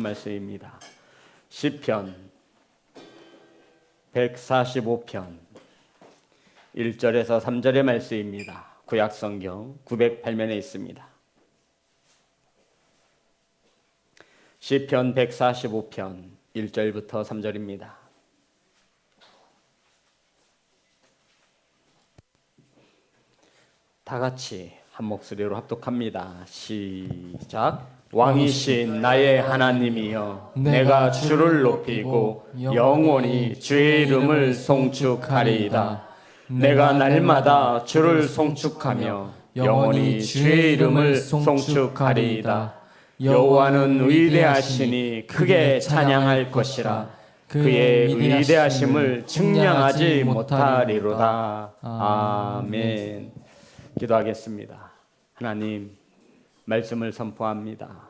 말씀입니다. 시편 145편 1절에서 3절의 말씀입니다. 구약성경 908면에 있습니다. 시편 145편 1절부터 3절입니다. 다 같이 한 목소리로 합독합니다. 시작. 왕이신 나의 하나님이여, 내가 주를 높이고 영원히 주의 이름을 송축하리이다. 내가 날마다 주를 송축하며 영원히 주의 이름을 송축하리이다. 여호와는 위대하시니 크게 찬양할 것이라. 그의 위대하심을 측량하지 못하리로다. 아멘. 기도하겠습니다. 하나님, 말씀을 선포합니다.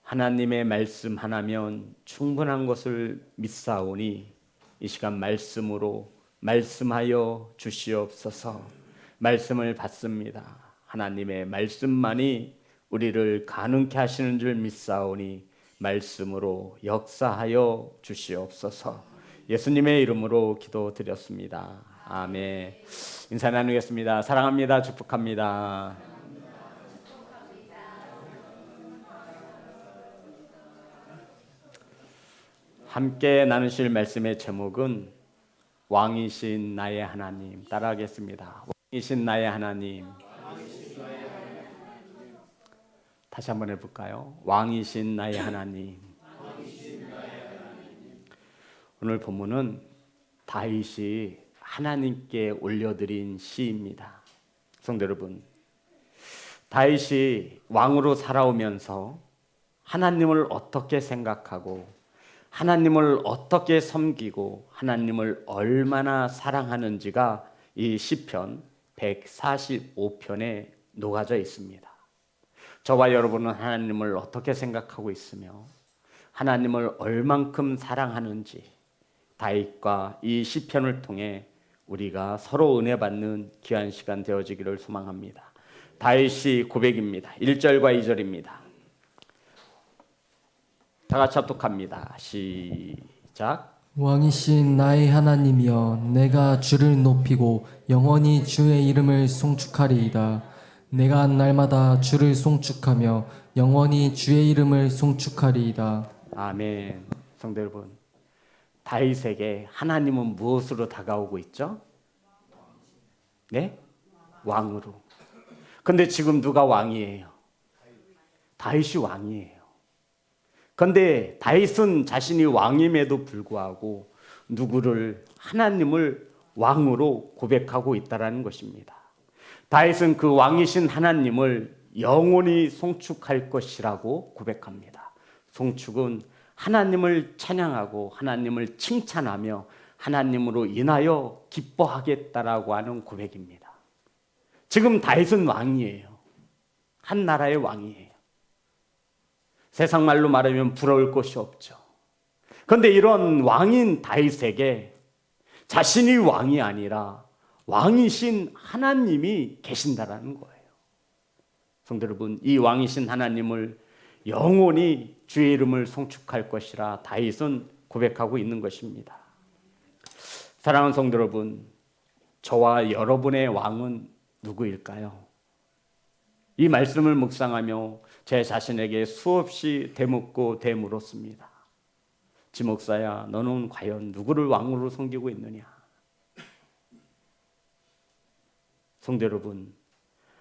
하나님의 말씀 하나면 충분한 것을 믿사오니 이 시간 말씀으로 말씀하여 주시옵소서. 말씀을 받습니다. 하나님의 말씀만이 우리를 가능케 하시는 줄 믿사오니 말씀으로 역사하여 주시옵소서. 예수님의 이름으로 기도드렸습니다. 아멘. 인사 나누겠습니다. 사랑합니다. 축복합니다. 함께 나누실 말씀의 제목은 왕이신 나의 하나님. 따라하겠습니다. 왕이신 나의 하나님. 다시 한번 해볼까요? 왕이신 나의 하나님. 오늘 본문은 다윗이 하나님께 올려드린 시입니다. 성도 여러분, 다윗이 왕으로 살아오면서 하나님을 어떻게 생각하고 하나님을 어떻게 섬기고 하나님을 얼마나 사랑하는지가 이 시편 145편에 녹아져 있습니다. 저와 여러분은 하나님을 어떻게 생각하고 있으며 하나님을 얼만큼 사랑하는지 다윗과 이 시편을 통해 우리가 서로 은혜 받는 귀한 시간 되어지기를 소망합니다. 다윗이 고백입니다. 1절과 2절입니다. 다 같이 합독합니다. 시작. 왕이신 나의 하나님이여, 내가 주를 높이고 영원히 주의 이름을 송축하리이다. 내가 날마다 주를 송축하며 영원히 주의 이름을 송축하리이다. 아멘. 성도 여러분, 다윗에게 하나님은 무엇으로 다가오고 있죠? 네? 왕으로. 근데 지금 누가 왕이에요? 다윗이 왕이에요. 그런데 다윗은 자신이 왕임에도 불구하고 누구를? 하나님을 왕으로 고백하고 있다는 것입니다. 다윗은 그 왕이신 하나님을 영원히 송축할 것이라고 고백합니다. 송축은 하나님을 찬양하고 하나님을 칭찬하며 하나님으로 인하여 기뻐하겠다라고 하는 고백입니다. 지금 다윗은 왕이에요. 한 나라의 왕이에요. 세상 말로 말하면 부러울 것이 없죠. 그런데 이런 왕인 다윗에게 자신이 왕이 아니라 왕이신 하나님이 계신다라는 거예요. 성도 여러분, 이 왕이신 하나님을 영원히 주의 이름을 송축할 것이라 다윗은 고백하고 있는 것입니다. 사랑하는 성도 여러분, 저와 여러분의 왕은 누구일까요? 이 말씀을 묵상하며 제 자신에게 수없이 되묻고 되물었습니다. 지목사야, 너는 과연 누구를 왕으로 섬기고 있느냐? 성도 여러분,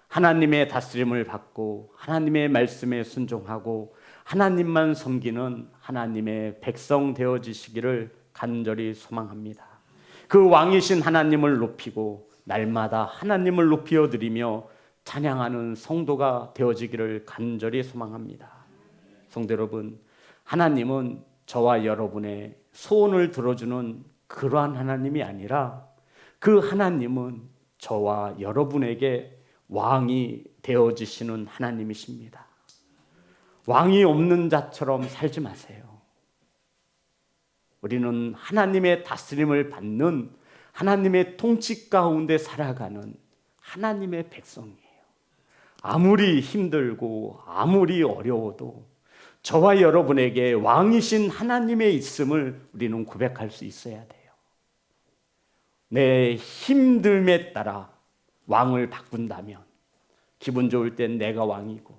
하나님의 다스림을 받고 하나님의 말씀에 순종하고 하나님만 섬기는 하나님의 백성 되어지시기를 간절히 소망합니다. 그 왕이신 하나님을 높이고 날마다 하나님을 높여 드리며 찬양하는 성도가 되어지기를 간절히 소망합니다. 성도 여러분, 하나님은 저와 여러분의 소원을 들어주는 그러한 하나님이 아니라 그 하나님은 저와 여러분에게 왕이 되어지시는 하나님이십니다. 왕이 없는 자처럼 살지 마세요. 우리는 하나님의 다스림을 받는 하나님의 통치 가운데 살아가는 하나님의 백성이에요. 아무리 힘들고 아무리 어려워도 저와 여러분에게 왕이신 하나님의 있음을 우리는 고백할 수 있어야 돼요. 내 힘듦에 따라 왕을 바꾼다면, 기분 좋을 땐 내가 왕이고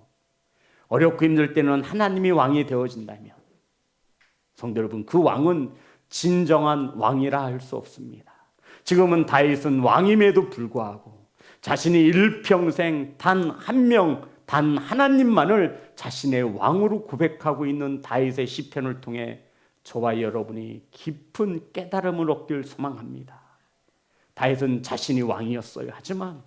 어렵고 힘들 때는 하나님이 왕이 되어진다면, 성도 여러분, 그 왕은 진정한 왕이라 할 수 없습니다. 지금은 다윗은 왕임에도 불구하고 자신이 일평생 단 한 명, 단 하나님만을 자신의 왕으로 고백하고 있는 다윗의 시편을 통해 저와 여러분이 깊은 깨달음을 얻길 소망합니다. 다윗은 자신이 왕이었어요. 하지만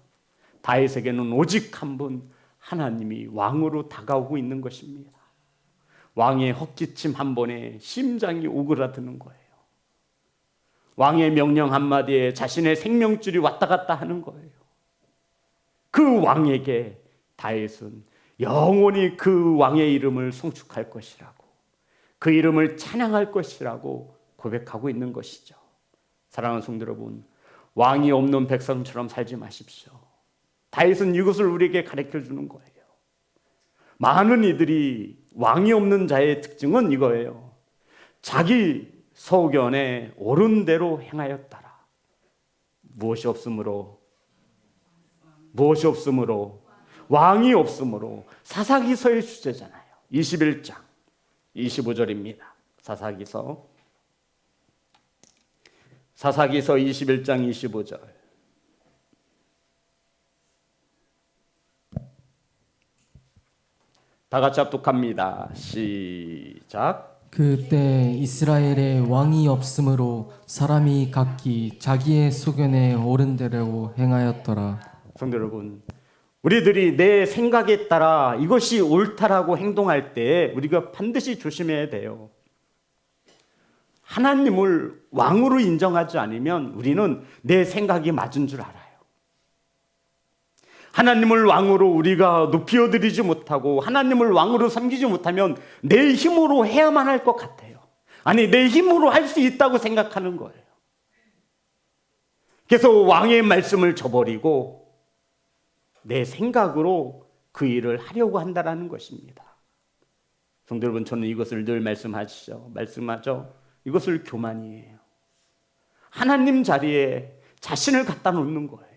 다윗에게는 오직 한 분, 하나님이 왕으로 다가오고 있는 것입니다. 왕의 헛기침 한 번에 심장이 오그라드는 거예요. 왕의 명령 한마디에 자신의 생명줄이 왔다 갔다 하는 거예요. 그 왕에게 다윗은 영원히 그 왕의 이름을 송축할 것이라고, 그 이름을 찬양할 것이라고 고백하고 있는 것이죠. 사랑하는 성도 여러분, 왕이 없는 백성처럼 살지 마십시오. 다윗은 이것을 우리에게 가르쳐 주는 거예요. 많은 이들이 왕이 없는 자의 특징은 이거예요. 자기 소견에 옳은 대로 행하였더라. 무엇이 없으므로? 왕이 없으므로. 사사기서의 주제잖아요. 21장 25절입니다. 사사기서 21장 25절. 다 같이 합독합니다. 시작. 그때 이스라엘에 왕이 없으므로 사람이 각기 자기의 소견에 옳은 대로 행하였더라. 성도 여러분, 우리들이 내 생각에 따라 이것이 옳다라고 행동할 때 우리가 반드시 조심해야 돼요. 하나님을 왕으로 인정하지 않으면 우리는 내 생각이 맞은 줄 알아요. 하나님을 왕으로 우리가 높이어드리지 못하고 하나님을 왕으로 섬기지 못하면 내 힘으로 해야만 할 것 같아요. 아니, 내 힘으로 할 수 있다고 생각하는 거예요. 그래서 왕의 말씀을 저버리고 내 생각으로 그 일을 하려고 한다는 것입니다. 성도 여러분, 저는 이것을 늘 말씀하죠. 이것을 교만이에요. 하나님 자리에 자신을 갖다 놓는 거예요.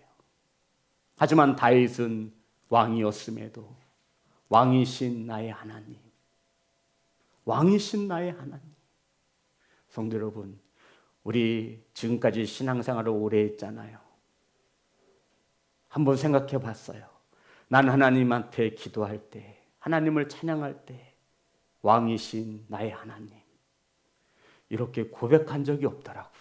하지만 다윗은 왕이었음에도 왕이신 나의 하나님, 성도 여러분, 우리 지금까지 신앙생활을 오래 했잖아요. 한번 생각해 봤어요. 난 하나님한테 기도할 때, 하나님을 찬양할 때 왕이신 나의 하나님, 이렇게 고백한 적이 없더라고요.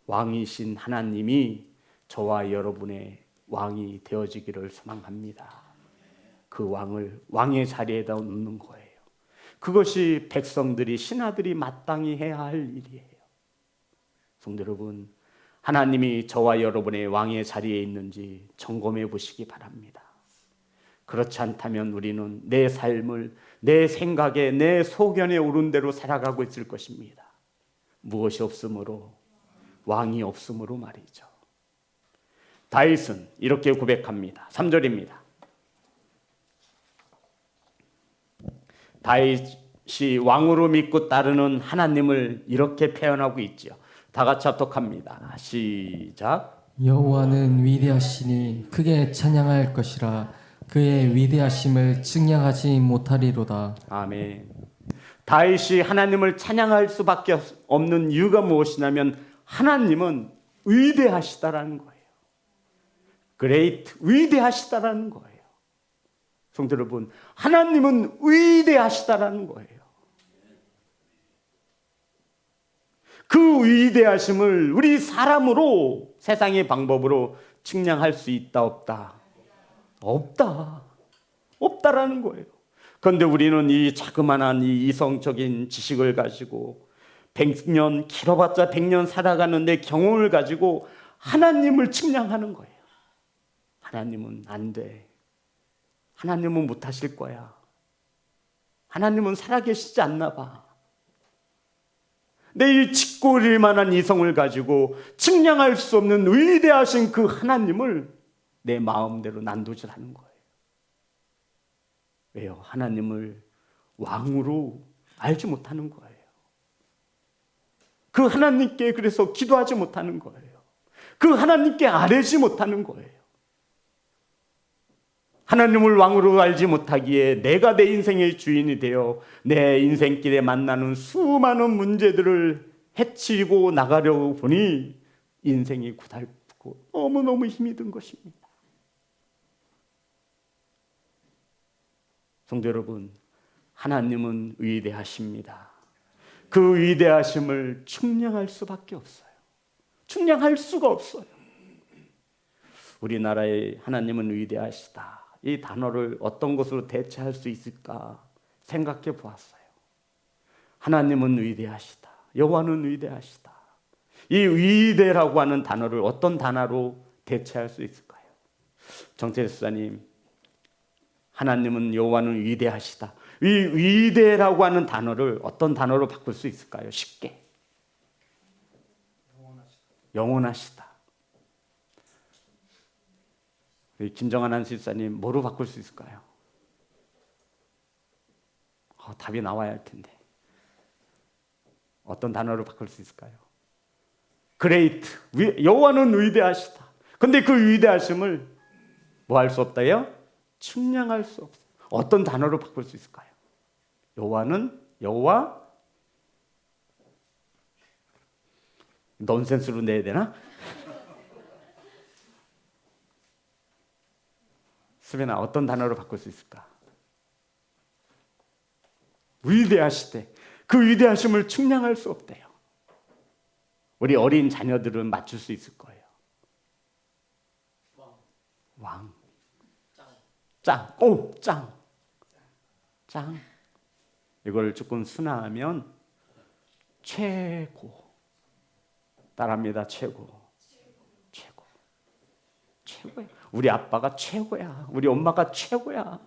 왕이신 하나님이 저와 여러분의 왕이 되어지기를 소망합니다. 그 왕을 왕의 자리에다 놓는 거예요. 그것이 백성들이, 신하들이 마땅히 해야 할 일이에요. 성도 여러분, 하나님이 저와 여러분의 왕의 자리에 있는지 점검해 보시기 바랍니다. 그렇지 않다면 우리는 내 삶을 내 생각에, 내 소견에 오른 대로 살아가고 있을 것입니다. 무엇이 없으므로? 왕이 없으므로 말이죠. 다윗은 이렇게 고백합니다. 3절입니다. 다윗이 왕으로 믿고 따르는 하나님을 이렇게 표현하고 있죠. 다 같이 합독합니다. 시작. 여호와는 위대하시니 크게 찬양할 것이라. 그의 위대하심을 측량하지 못하리로다. 아멘. 다윗이 하나님을 찬양할 수밖에 없는 이유가 무엇이냐면 하나님은 위대하시다라는 거예요. Great, 위대하시다라는 거예요. 성도 여러분, 하나님은 위대하시다라는 거예요. 그 위대하심을 우리 사람으로, 세상의 방법으로 측량할 수 있다 없다? 없다라는 거예요. 그런데 우리는 이 자그마한 이 이성적인 지식을 가지고 100년, 길어봤자 100년 살아가는데 경험을 가지고 하나님을 측량하는 거예요. 하나님은 안 돼. 하나님은 못하실 거야. 하나님은 살아계시지 않나 봐. 내 이 짓고릴 만한 이성을 가지고 측량할 수 없는 위대하신 그 하나님을 내 마음대로 난도질하는 거예요. 왜요? 하나님을 왕으로 알지 못하는 거예요. 그 하나님께 그래서 기도하지 못하는 거예요. 그 하나님께 아뢰지 못하는 거예요. 하나님을 왕으로 알지 못하기에 내가 내 인생의 주인이 되어 내 인생길에 만나는 수많은 문제들을 해치고 나가려고 보니 인생이 고달프고 너무너무 힘이 든 것입니다. 성도 여러분, 하나님은 위대하십니다. 그 위대하심을 측량할 수밖에 없어요. 측량할 수가 없어요. 우리나라의 하나님은 위대하시다. 이 단어를 어떤 것으로 대체할 수 있을까 생각해 보았어요. 하나님은 위대하시다. 여호와는 위대하시다. 이 위대라고 하는 단어를 어떤 단어로 대체할 수 있을까요? 정태수 사님, 하나님은 여호와는 위대하시다. 이 위대라고 하는 단어를 어떤 단어로 바꿀 수 있을까요? 쉽게. 영원하시다. 우리 김정한 한실사님 뭐로 바꿀 수 있을까요? 답이 나와야 할 텐데. 어떤 단어로 바꿀 수 있을까요? Great. 여호와는 위대하시다. 근데 그 위대하심을 뭐 할 수 없다요? 측량할 수 없어요. 어떤 단어로 바꿀 수 있을까요? 여호와는 여호와 넌센스로 내야 되나? 수빈아, 어떤 단어로 바꿀 수 있을까? 위대하시대. 그 위대하심을 측량할 수 없대요. 우리 어린 자녀들은 맞출 수 있을 거예요. 왕. 짱. 오, 짱. 짱. 이걸 조금 순화하면 최고. 따라합니다. 최고. 최고. 최고야. 우리 아빠가 최고야. 우리 엄마가 최고야.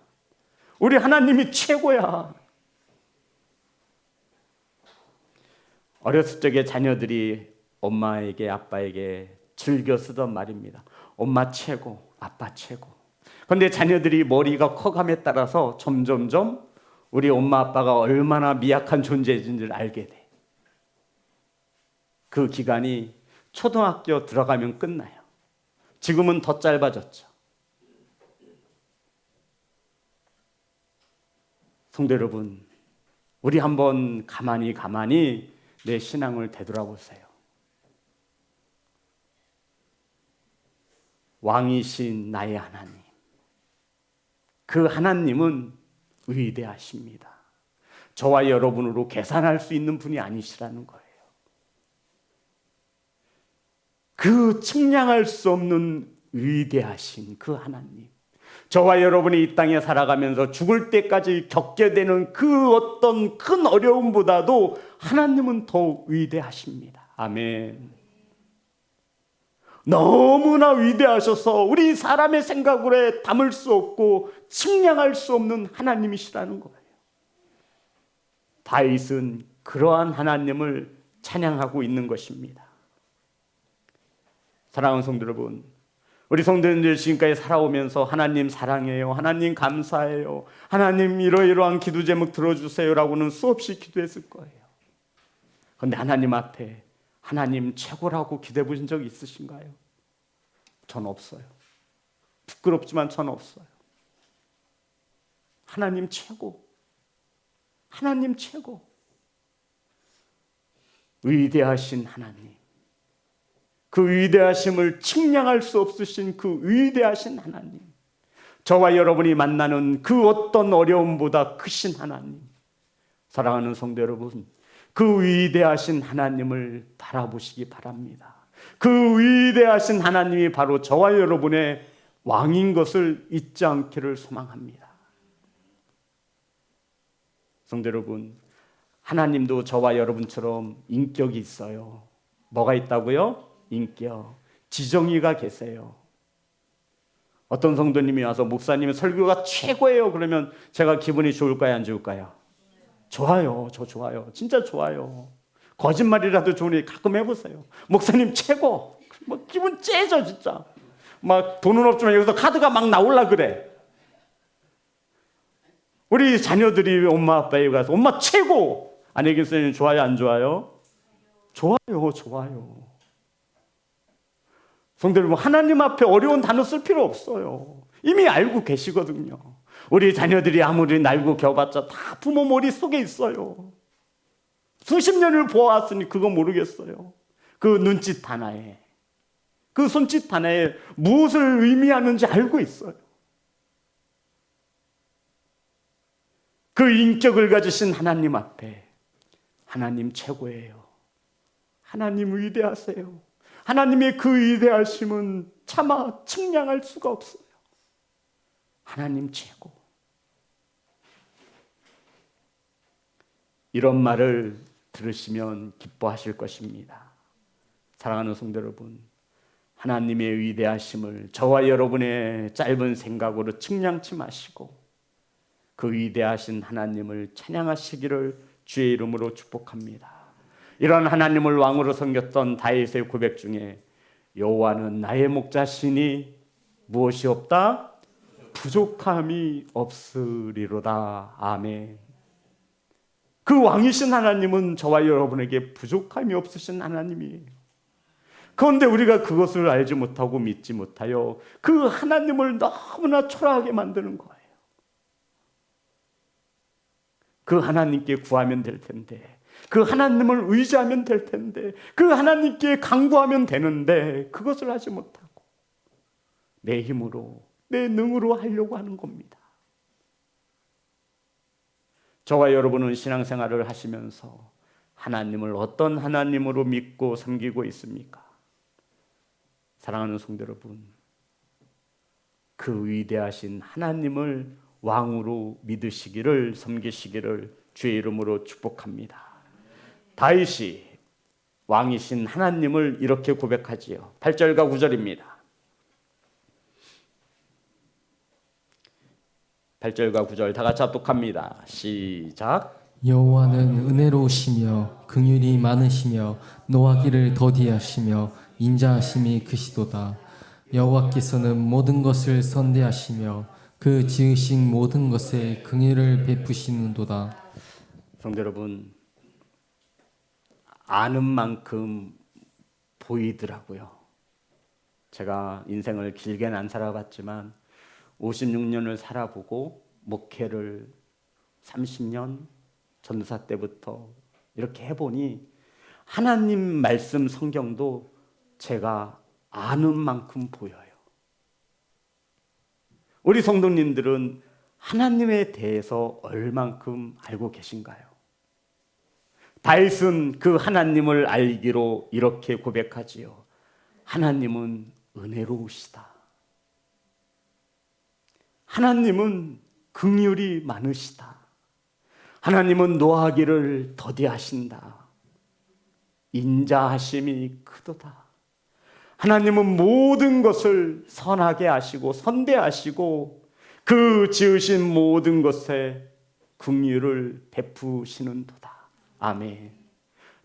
우리 하나님이 최고야. 어렸을 적에 자녀들이 엄마에게 아빠에게 즐겨 쓰던 말입니다. 엄마 최고, 아빠 최고. 그런데 자녀들이 머리가 커감에 따라서 점점점 우리 엄마 아빠가 얼마나 미약한 존재인지를 알게 돼. 그 기간이 초등학교 들어가면 끝나요. 지금은 더 짧아졌죠. 성도 여러분, 우리 한번 가만히 내 신앙을 되돌아보세요. 왕이신 나의 하나님, 그 하나님은 위대하십니다. 저와 여러분으로 계산할 수 있는 분이 아니시라는 거예요. 그 측량할 수 없는 위대하신 그 하나님, 저와 여러분이 이 땅에 살아가면서 죽을 때까지 겪게 되는 그 어떤 큰 어려움보다도 하나님은 더 위대하십니다. 아멘. 너무나 위대하셔서 우리 사람의 생각으로 담을 수 없고 측량할 수 없는 하나님이시라는 거예요. 다윗은 그러한 하나님을 찬양하고 있는 것입니다. 사랑하는 성도 여러분, 우리 성도님들 지금까지 살아오면서 하나님 사랑해요, 하나님 감사해요, 하나님 이러이러한 기도 제목 들어주세요라고는 수없이 기도했을 거예요. 그런데 하나님 앞에 하나님 최고라고 기도해 보신 적이 있으신가요? 전 없어요. 부끄럽지만 전 없어요. 하나님 최고, 하나님 최고, 위대하신 하나님, 그 위대하심을 측량할 수 없으신 그 위대하신 하나님, 저와 여러분이 만나는 그 어떤 어려움보다 크신 하나님, 사랑하는 성도 여러분, 그 위대하신 하나님을 바라보시기 바랍니다. 그 위대하신 하나님이 바로 저와 여러분의 왕인 것을 잊지 않기를 소망합니다. 성도 여러분, 하나님도 저와 여러분처럼 인격이 있어요. 뭐가 있다고요? 인격. 지정의가 계세요. 어떤 성도님이 와서 목사님의 설교가 최고예요 그러면 제가 기분이 좋을까요, 안 좋을까요? 좋아요. 저 좋아요. 진짜 좋아요. 거짓말이라도 좋으니 가끔 해보세요. 목사님 최고. 뭐 기분 째져 진짜. 막 돈은 없지만 여기서 카드가 막 나올라 그래. 우리 자녀들이 엄마 아빠에 가서 엄마 최고! 안혜경 선생님 좋아요 안 좋아요? 좋아요, 좋아요. 성도 여러분, 하나님 앞에 어려운 단어 쓸 필요 없어요. 이미 알고 계시거든요. 우리 자녀들이 아무리 날고 겨봤자 다 부모 머릿속에 있어요. 수십 년을 보아왔으니 그거 모르겠어요. 그 눈짓 하나에, 그 손짓 하나에 무엇을 의미하는지 알고 있어요. 그 인격을 가지신 하나님 앞에 하나님 최고예요. 하나님 위대하세요. 하나님의 그 위대하심은 차마 측량할 수가 없어요. 하나님 최고. 이런 말을 들으시면 기뻐하실 것입니다. 사랑하는 성도 여러분, 하나님의 위대하심을 저와 여러분의 짧은 생각으로 측량치 마시고 그 위대하신 하나님을 찬양하시기를 주의 이름으로 축복합니다. 이런 하나님을 왕으로 섬겼던 다윗의 고백 중에 여호와는 나의 목자시니 무엇이 없다? 부족함이 없으리로다. 아멘. 그 왕이신 하나님은 저와 여러분에게 부족함이 없으신 하나님이에요. 그런데 우리가 그것을 알지 못하고 믿지 못하여 그 하나님을 너무나 초라하게 만드는 거예요. 그 하나님께 구하면 될 텐데, 그 하나님을 의지하면 될 텐데, 그 하나님께 간구하면 되는데 그것을 하지 못하고 내 힘으로, 내 능으로 하려고 하는 겁니다. 저와 여러분은 신앙생활을 하시면서 하나님을 어떤 하나님으로 믿고 섬기고 있습니까? 사랑하는 성도 여러분, 그 위대하신 하나님을 왕으로 믿으시기를, 섬기시기를 주의 이름으로 축복합니다. 다윗이 왕이신 하나님을 이렇게 고백하지요. 8절과 9절입니다. 8절과 9절 다 같이 합독합니다. 시작. 여호와는 은혜로우시며 긍휼이 많으시며 노하기를 더디하시며 인자하심이 크시도다. 여호와께서는 모든 것을 선대하시며 그 지으신 모든 것에 긍휼을 베푸시는도다. 성도 여러분, 아는 만큼 보이더라고요. 제가 인생을 길게는 안 살아봤지만 56년을 살아보고 목회를 30년 전도사 때부터 이렇게 해보니 하나님 말씀 성경도 제가 아는 만큼 보여요. 우리 성도님들은 하나님에 대해서 얼만큼 알고 계신가요? 다윗은 그 하나님을 알기로 이렇게 고백하지요. 하나님은 은혜로우시다. 하나님은 긍휼이 많으시다. 하나님은 노하기를 더디하신다. 인자하심이 크도다. 하나님은 모든 것을 선하게 하시고 선대하시고 그 지으신 모든 것에 긍휼을 베푸시는도다. 아멘.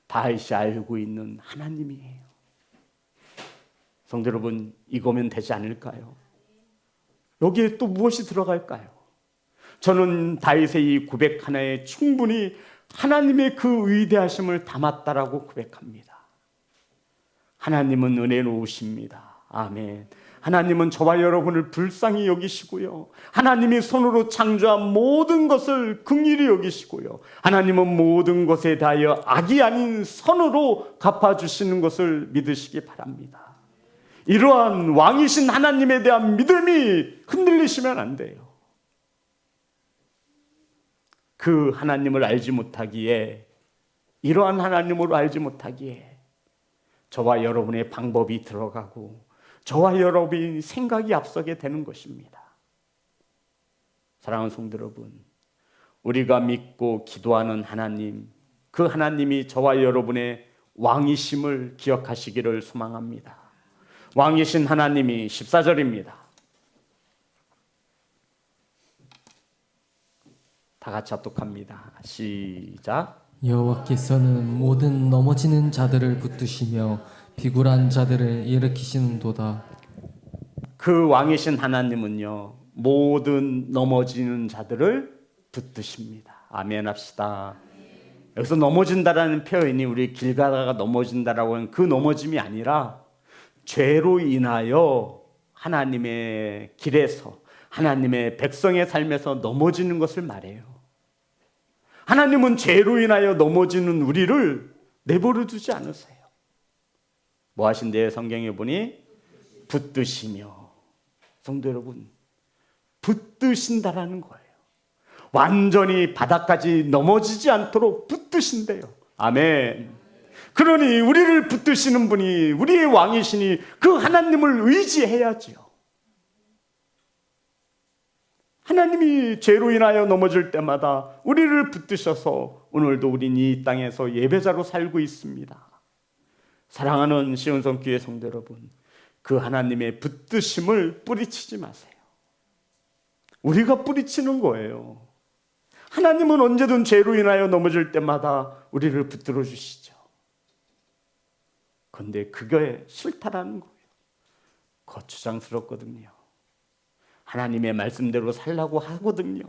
다윗이 알고 있는 하나님이에요. 성도 여러분, 이거면 되지 않을까요? 여기에 또 무엇이 들어갈까요? 저는 다윗의 이 고백 하나에 충분히 하나님의 그 위대하심을 담았다라고 고백합니다. 하나님은 은혜로우십니다. 아멘. 하나님은 저와 여러분을 불쌍히 여기시고요. 하나님이 손으로 창조한 모든 것을 긍휼히 여기시고요. 하나님은 모든 것에 대하여 악이 아닌 선으로 갚아주시는 것을 믿으시기 바랍니다. 이러한 왕이신 하나님에 대한 믿음이 흔들리시면 안 돼요. 그 하나님을 알지 못하기에, 이러한 하나님으로 알지 못하기에 저와 여러분의 방법이 들어가고 저와 여러분의 생각이 앞서게 되는 것입니다. 사랑하는 성도 여러분, 우리가 믿고 기도하는 하나님, 그 하나님이 저와 여러분의 왕이심을 기억하시기를 소망합니다. 왕이신 하나님이 14절입니다. 다 같이 합독합니다. 시작. 여호와께서는 모든 넘어지는 자들을 붙드시며 비굴한 자들을 일으키시는도다. 그 왕이신 하나님은요, 모든 넘어지는 자들을 붙드십니다. 아멘 합시다. 여기서 넘어진다라는 표현이 우리 길 가다가 넘어진다라고 하는 그 넘어짐이 아니라 죄로 인하여 하나님의 길에서 하나님의 백성의 삶에서 넘어지는 것을 말해요. 하나님은 죄로 인하여 넘어지는 우리를 내버려 두지 않으세요. 뭐 하신대요? 성경에 보니 붙드시며. 성도 여러분, 붙드신다라는 거예요. 완전히 바닥까지 넘어지지 않도록 붙드신대요. 아멘. 그러니 우리를 붙드시는 분이 우리의 왕이시니 그 하나님을 의지해야지요. 하나님이 죄로 인하여 넘어질 때마다 우리를 붙드셔서 오늘도 우린 이 땅에서 예배자로 살고 있습니다. 사랑하는 시온성교회 성도 여러분, 그 하나님의 붙드심을 뿌리치지 마세요. 우리가 뿌리치는 거예요. 하나님은 언제든 죄로 인하여 넘어질 때마다 우리를 붙들어 주시죠. 그런데 그게 싫다라는 거예요. 거추장스럽거든요. 하나님의 말씀대로 살라고 하거든요.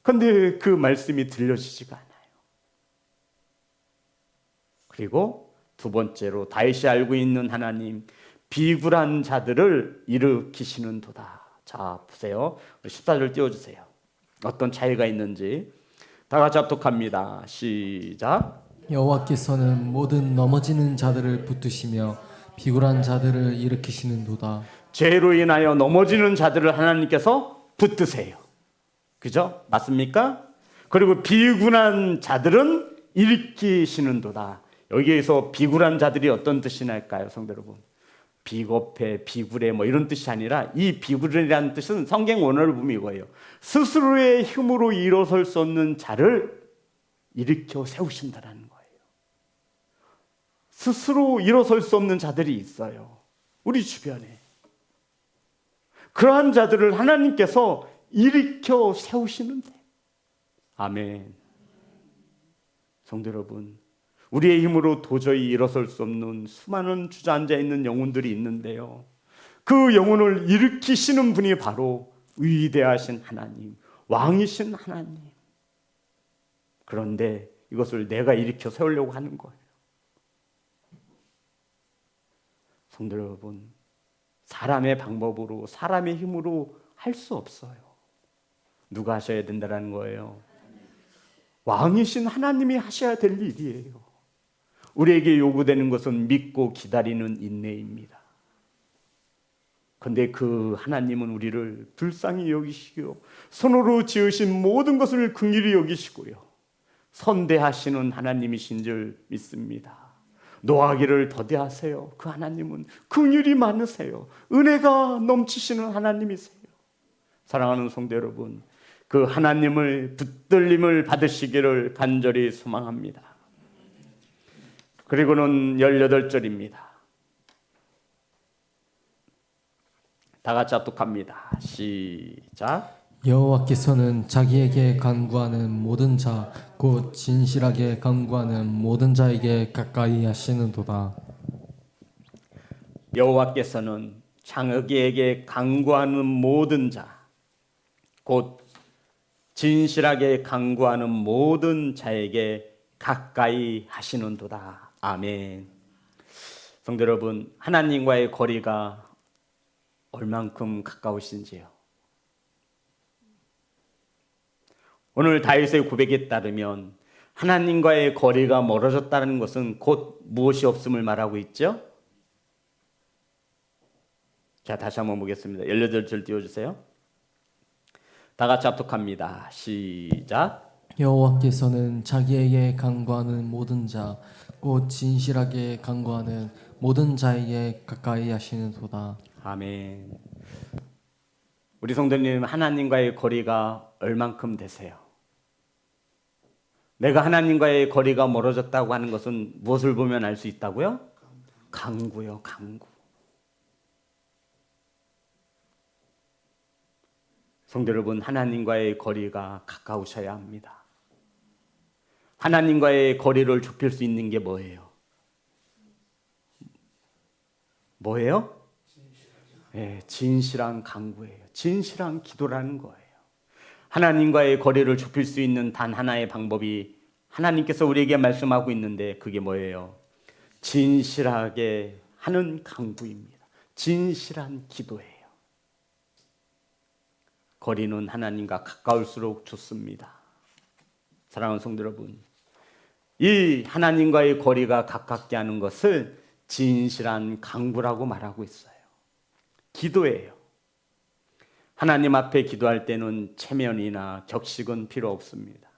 그런데 그 말씀이 들려지지가 않아요. 그리고 두 번째로 다윗이 알고 있는 하나님, 비굴한 자들을 일으키시는도다. 자, 보세요. 14절 띄워주세요. 어떤 차이가 있는지 다 같이 합독합니다. 시작. 여호와께서는 모든 넘어지는 자들을 붙드시며 비굴한 자들을 일으키시는도다. 죄로 인하여 넘어지는 자들을 하나님께서 붙드세요. 그죠? 맞습니까? 그리고 비굴한 자들은 일으키시는도다. 여기에서 비굴한 자들이 어떤 뜻이 날까요, 성도 여러분? 비겁해, 비굴해 뭐 이런 뜻이 아니라 이 비굴이라는 뜻은 성경 원어를 보면 이거예요. 스스로의 힘으로 일어설 수 없는 자를 일으켜 세우신다라는 거예요. 스스로 일어설 수 없는 자들이 있어요. 우리 주변에. 그러한 자들을 하나님께서 일으켜 세우시는데. 아멘. 성도 여러분, 우리의 힘으로 도저히 일어설 수 없는 수많은 주저앉아 있는 영혼들이 있는데요, 그 영혼을 일으키시는 분이 바로 위대하신 하나님, 왕이신 하나님. 그런데 이것을 내가 일으켜 세우려고 하는 거예요. 성도 여러분, 사람의 방법으로, 사람의 힘으로 할 수 없어요. 누가 하셔야 된다는 거예요? 왕이신 하나님이 하셔야 될 일이에요. 우리에게 요구되는 것은 믿고 기다리는 인내입니다. 그런데 그 하나님은 우리를 불쌍히 여기시고 손으로 지으신 모든 것을 긍휼히 여기시고요, 선대하시는 하나님이신 줄 믿습니다. 노하기를 더디하세요. 그 하나님은 긍휼이 많으세요. 은혜가 넘치시는 하나님이세요. 사랑하는 성도 여러분, 그 하나님을 붙들림을 받으시기를 간절히 소망합니다. 그리고는 18절입니다. 다 같이 합독합니다. 시작. 여호와께서는 자기에게 간구하는 모든 자, 곧 진실하게 간구하는 모든 자에게 가까이 하시는도다. 여호와께서는 자기에게 간구하는 모든 자, 곧 진실하게 간구하는 모든 자에게 가까이 하시는도다. 아멘. 성도 여러분, 하나님과의 거리가 얼만큼 가까우신지요? 오늘 다윗의 고백에 따르면 하나님과의 거리가 멀어졌다는 것은 곧 무엇이 없음을 말하고 있죠? 자, 다시 한번 보겠습니다. 18절 띄워주세요. 다 같이 합독합니다. 시작. 여호와께서는 자기에게 간구하는 모든 자, 곧 진실하게 간구하는 모든 자에게 가까이 하시는도다. 아멘. 우리 성도님, 하나님과의 거리가 얼만큼 되세요? 내가 하나님과의 거리가 멀어졌다고 하는 것은 무엇을 보면 알 수 있다고요? 간구요, 간구. 성도 여러분, 하나님과의 거리가 가까우셔야 합니다. 하나님과의 거리를 좁힐 수 있는 게 뭐예요? 뭐예요? 진실한 간구예요. 진실한 기도라는 거예요. 하나님과의 거리를 좁힐 수 있는 단 하나의 방법이 하나님께서 우리에게 말씀하고 있는데 그게 뭐예요? 진실하게 하는 간구입니다. 진실한 기도예요. 거리는 하나님과 가까울수록 좋습니다. 사랑하는 성도 여러분, 이 하나님과의 거리가 가깝게 하는 것을 진실한 간구라고 말하고 있어요. 기도예요. 하나님 앞에 기도할 때는 체면이나 격식은 필요 없습니다.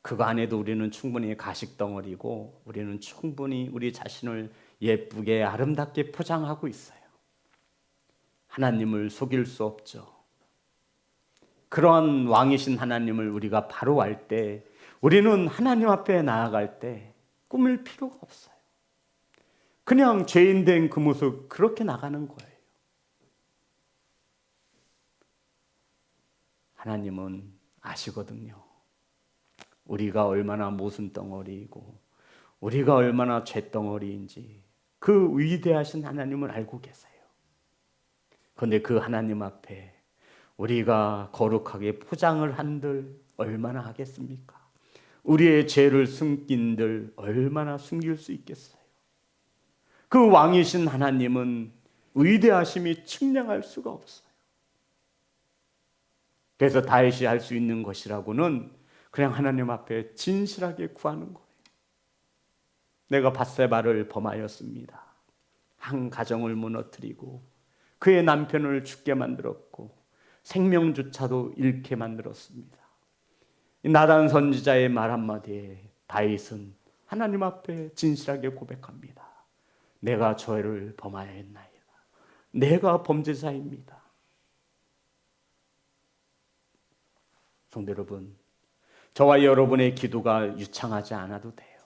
그거 안에도 우리는 충분히 가식덩어리고 우리는 충분히 우리 자신을 예쁘게 아름답게 포장하고 있어요. 하나님을 속일 수 없죠. 그러한 왕이신 하나님을 우리가 바로 알 때, 우리는 하나님 앞에 나아갈 때 꾸밀 필요가 없어요. 그냥 죄인 된 그 모습 그렇게 나가는 거예요. 하나님은 아시거든요. 우리가 얼마나 모순덩어리이고 우리가 얼마나 죄덩어리인지 그 위대하신 하나님을 알고 계세요. 그런데 그 하나님 앞에 우리가 거룩하게 포장을 한들 얼마나 하겠습니까? 우리의 죄를 숨긴들 얼마나 숨길 수 있겠어요? 그 왕이신 하나님은 위대하심이 측량할 수가 없어요. 그래서 다윗이 할 수 있는 것이라고는 그냥 하나님 앞에 진실하게 구하는 거예요. 내가 밧세바를 범하였습니다. 한 가정을 무너뜨리고 그의 남편을 죽게 만들었고 생명조차도 잃게 만들었습니다. 나단 선지자의 말 한마디에 다윗은 하나님 앞에 진실하게 고백합니다. 내가 죄를 범하였나이다. 내가 범죄자입니다. 성도 여러분, 저와 여러분의 기도가 유창하지 않아도 돼요.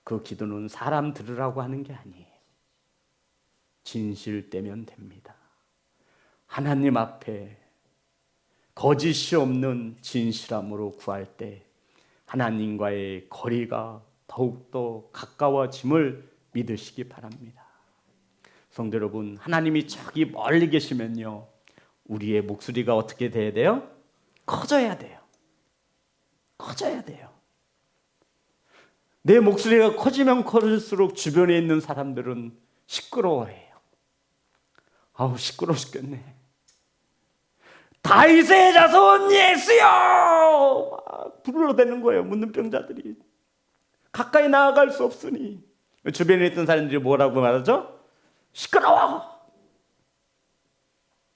그 기도는 사람 들으라고 하는 게 아니에요. 진실되면 됩니다. 하나님 앞에 거짓이 없는 진실함으로 구할 때 하나님과의 거리가 더욱더 가까워짐을 믿으시기 바랍니다. 성도 여러분, 하나님이 저기 멀리 계시면요, 우리의 목소리가 어떻게 돼야 돼요? 커져야 돼요. 커져야 돼요. 내 목소리가 커지면 커질수록 주변에 있는 사람들은 시끄러워해요. 아우, 시끄러워 죽겠네. 다윗의 자손 예수여! 불러대는 거예요. 문둥병자들이. 가까이 나아갈 수 없으니. 주변에 있던 사람들이 뭐라고 말하죠? 시끄러워!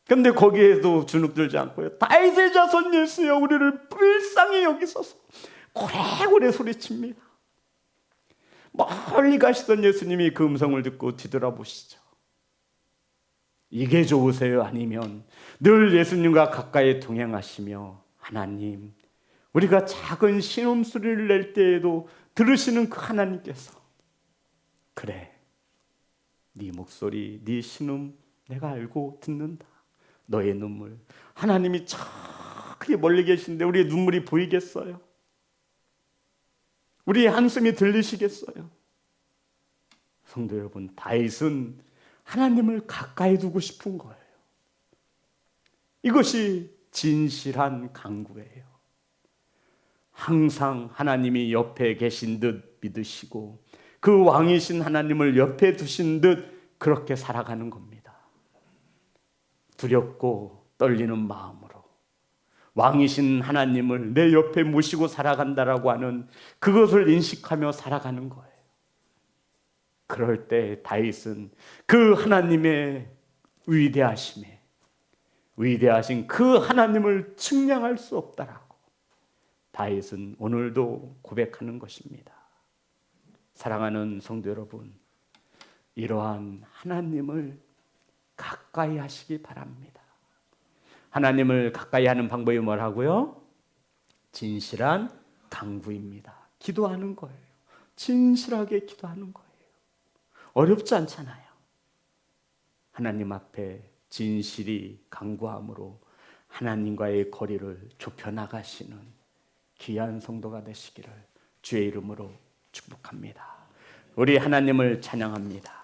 근데 거기에도 주눅들지 않고요. 다윗의 자손 예수여, 우리를 불쌍히 여기소서. 고래고래 소리칩니다. 멀리 가시던 예수님이 그 음성을 듣고 뒤돌아보시죠. 이게 좋으세요? 아니면 늘 예수님과 가까이 동행하시며 하나님, 우리가 작은 신음소리를 낼 때에도 들으시는 그 하나님께서 그래, 네 목소리, 네 신음 내가 알고 듣는다. 너의 눈물, 하나님이 저기 멀리 계신데 우리의 눈물이 보이겠어요? 우리의 한숨이 들리시겠어요? 성도 여러분, 다윗은 하나님을 가까이 두고 싶은 거예요. 이것이 진실한 간구예요. 항상 하나님이 옆에 계신 듯 믿으시고 그 왕이신 하나님을 옆에 두신 듯 그렇게 살아가는 겁니다. 두렵고 떨리는 마음으로 왕이신 하나님을 내 옆에 모시고 살아간다라고 하는 그것을 인식하며 살아가는 거예요. 그럴 때 다윗은 그 하나님의 위대하심에, 위대하신 그 하나님을 측량할 수 없다라고 다윗은 오늘도 고백하는 것입니다. 사랑하는 성도 여러분, 이러한 하나님을 가까이 하시기 바랍니다. 하나님을 가까이 하는 방법이 뭐라고요? 진실한 간구입니다. 기도하는 거예요. 진실하게 기도하는 거예요. 어렵지 않잖아요. 하나님 앞에 진실이 간구함으로 하나님과의 거리를 좁혀나가시는 귀한 성도가 되시기를 주의 이름으로 축복합니다. 우리 하나님을 찬양합니다.